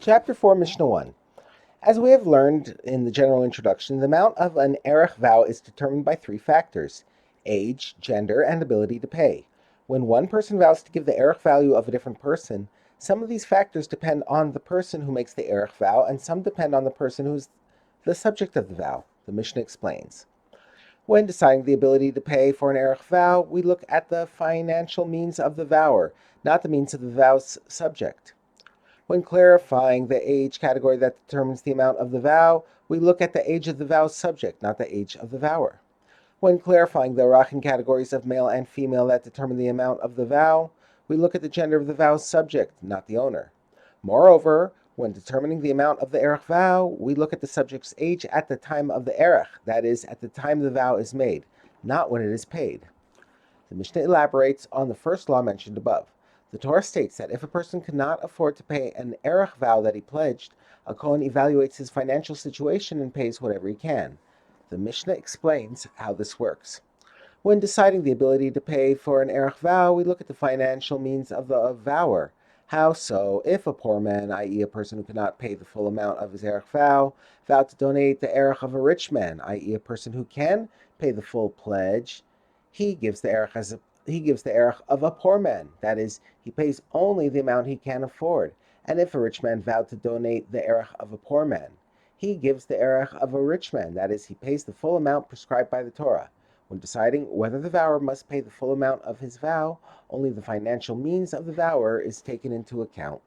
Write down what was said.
Chapter 4, Mishnah 1. As we have learned in the general introduction, the amount of an erech vow is determined by three factors: age, gender, and ability to pay. When one person vows to give the erech value of a different person, some of these factors depend on the person who makes the erech vow, and some depend on the person who is the subject of the vow. The Mishnah explains. When deciding the ability to pay for an erech vow, we look at the financial means of the vower, not the means of the vow's subject. When clarifying the age category that determines the amount of the vow, we look at the age of the vow's subject, not the age of the vower. When clarifying the Arachin categories of male and female that determine the amount of the vow, we look at the gender of the vow's subject, not the owner. Moreover, when determining the amount of the erech vow, we look at the subject's age at the time of the erech, that is, at the time the vow is made, not when it is paid. The Mishnah elaborates on the first law mentioned above. The Torah states that if a person cannot afford to pay an erech vow that he pledged, a Kohen evaluates his financial situation and pays whatever he can. The Mishnah explains how this works. When deciding the ability to pay for an erech vow, we look at the financial means of the vower. How so? If a poor man, i.e. a person who cannot pay the full amount of his erech vow, vowed to donate the erech of a rich man, i.e. a person who can pay the full pledge, he gives the erech of a poor man, that is, he pays only the amount he can afford. And if a rich man vowed to donate the erech of a poor man, he gives the erech of a rich man, that is, he pays the full amount prescribed by the Torah. When deciding whether the vower must pay the full amount of his vow, only the financial means of the vower is taken into account.